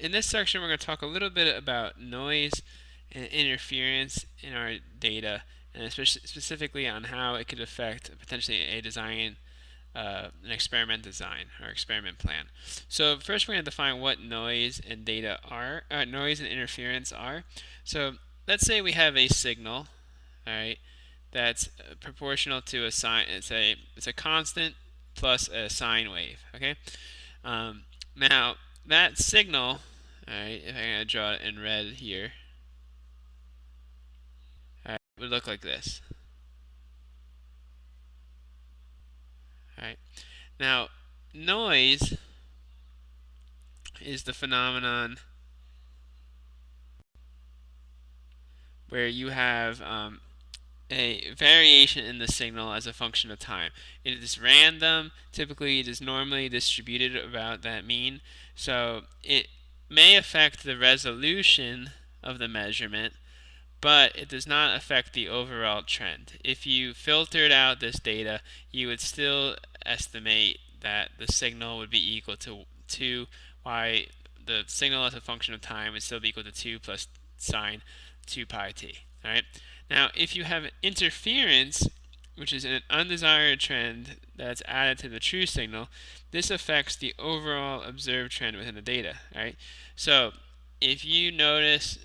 in this section, we're going to talk a little bit about noise and interference in our data, and especially specifically on how it could affect potentially a design, an experiment design or experiment plan. So first, we're going to define what noise and data are. Noise and interference are. So let's say we have a signal, all right, that's proportional to a sine. It's a constant plus a sine wave. Okay. Now that signal, all right, if I'm going to draw it in red here, all right, would look like this. All right. Now, noise is the phenomenon where you have a variation in the signal as a function of time. It is random. Typically, it is normally distributed about that mean. So it may affect the resolution of the measurement, but it does not affect the overall trend. If you filtered out this data, you would still estimate that the signal would be equal to 2, y the signal as a function of time would still be equal to 2 plus sine 2 pi t. All right. Now, if you have interference, which is an undesired trend that's added to the true signal, this affects the overall observed trend within the data. Right. So, if you notice,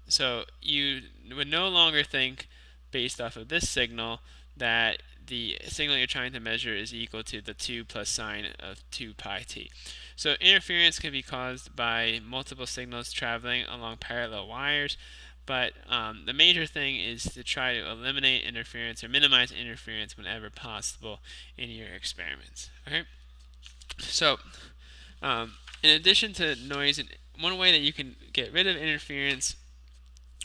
so you would no longer think, based off of this signal, that the signal you're trying to measure is equal to the 2 plus sine of 2 pi t. So interference can be caused by multiple signals traveling along parallel wires, but the major thing is to try to eliminate interference or minimize interference whenever possible in your experiments. Okay? So, in addition to noise, one way that you can get rid of interference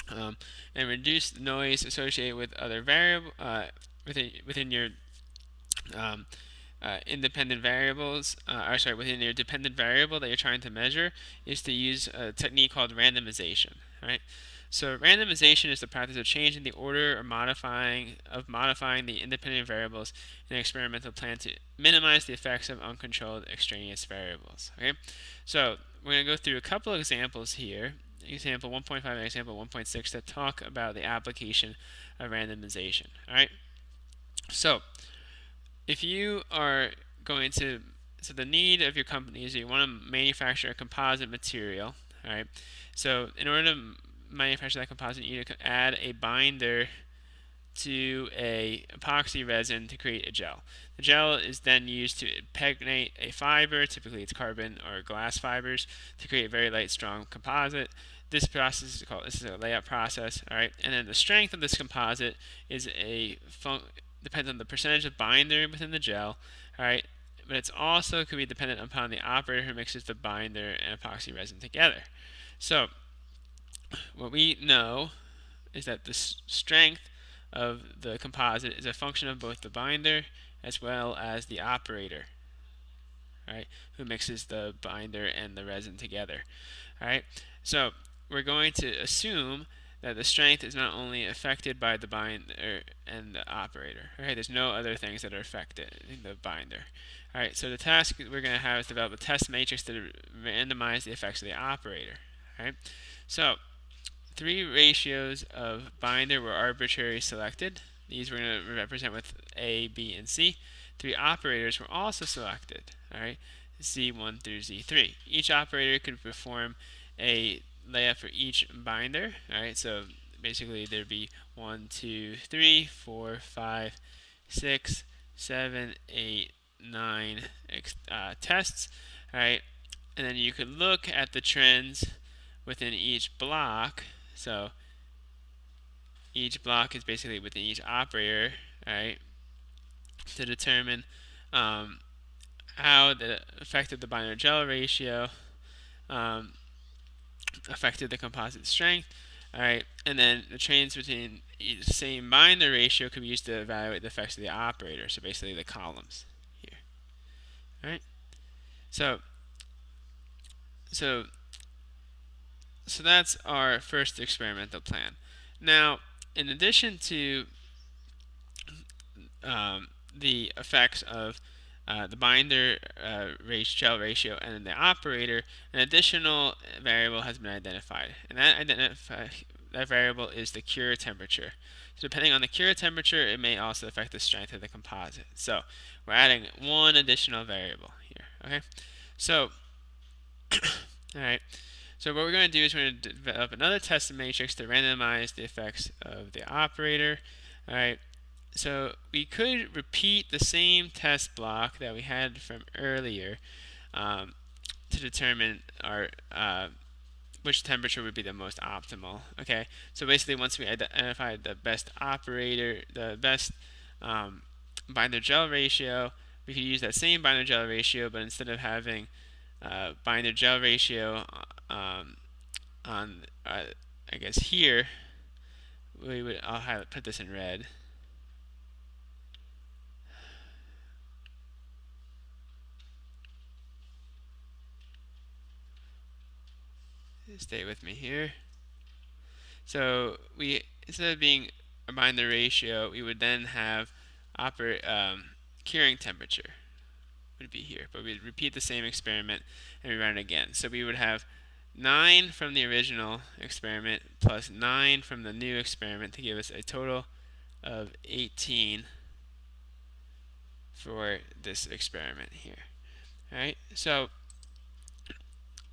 and reduce the noise associated with other variable within your um, independent variables, or sorry, within your dependent variable that you're trying to measure, is to use a technique called randomization. Right. So randomization is the practice of changing the order or modifying the independent variables in an experimental plan to minimize the effects of uncontrolled extraneous variables. Okay. So we're going to go through a couple of examples here. Example 1.5 and example 1.6 that talk about the application of randomization. All right. So if you are going to, so the need of your company is you want to manufacture a composite material. All right. So in order to manufacture that composite, you need to add a binder to a epoxy resin to create a gel. The gel is then used to impregnate a fiber, typically it's carbon or glass fibers, to create a very light, strong composite. This process is called, this is a layout process, all right. And then the strength of this composite is depends on the percentage of binder within the gel, all right. But it's also could be dependent upon the operator who mixes the binder and epoxy resin together. So what we know is that the strength of the composite is a function of both the binder as well as the operator, right, who mixes the binder and the resin together. All right, so we're going to assume that the strength is not only affected by the binder and the operator. Right, there's no other things that are affected in the binder. All right, so the task we're going to have is develop a test matrix to randomize the effects of the operator. All right, so 3 ratios of binder were arbitrarily selected. These we're going to represent with A, B, and C. 3 operators were also selected, all right, Z1 through Z3. Each operator could perform a layout for each binder, all right, so basically there'd be 1, 2, 3, 4, 5, 6, 7, 8, 9 tests, all right, and then you could look at the trends within each block. So each block is basically within each operator, right, to determine how that affected the binder gel ratio, affected the composite strength, all right, and then the trains between the same binder ratio could be used to evaluate the effects of the operator, so basically the columns here, all right. So so so that's our first experimental plan. Now, in addition to the effects of the binder gel ratio, and then the operator, an additional variable has been identified, and that variable is the cure temperature. So depending on the cure temperature, it may also affect the strength of the composite. So we're adding one additional variable here. Okay, so all right. So what we're going to do is we're going to develop another test matrix to randomize the effects of the operator. All right. So we could repeat the same test block that we had from earlier to determine our which temperature would be the most optimal. Okay. So basically, once we identify the best operator, the best binder gel ratio, we could use that same binder gel ratio, but instead of having binder gel ratio on I guess here, I'll put this in red. Stay with me here. So we, instead of being a binder ratio, we would then have curing temperature would be here, but we'd repeat the same experiment and we run it again. So we would have 9 from the original experiment plus 9 from the new experiment to give us a total of 18 for this experiment here. All right, so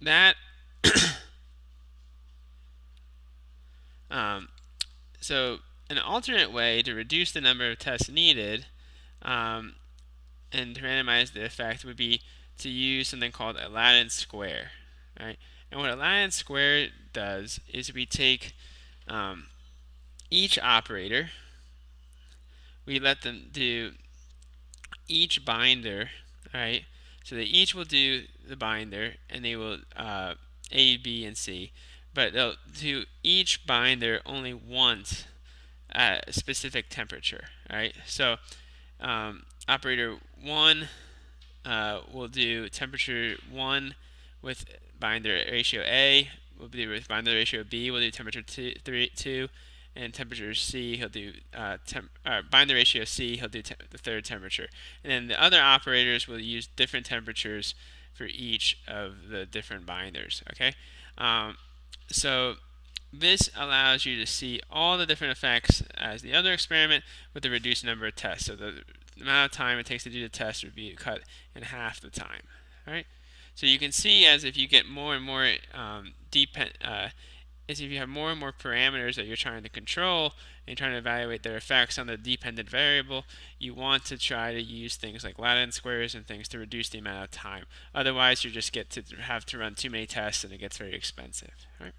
that so an alternate way to reduce the number of tests needed and to randomize the effect would be to use something called a Latin square. Right? And what a Latin square does is we take each operator, we let them do each binder, right? So they each will do the binder, and they will A, B, and C, but they'll do each binder only once at a specific temperature, right? So operator 1 will do temperature 1 with binder ratio A. We'll do with binder ratio B. We'll do temperature 2, and temperature C. He'll do binder ratio C. He'll do the third temperature, and then the other operators will use different temperatures for each of the different binders. Okay, so this allows you to see all the different effects as the other experiment with a reduced number of tests. So the amount of time it takes to do the test would be cut in half the time. All right. So you can see as if you get more and more as if you have more and more parameters that you're trying to control and trying to evaluate their effects on the dependent variable, you want to try to use things like Latin squares and things to reduce the amount of time. Otherwise, you just get to have to run too many tests and it gets very expensive. All right.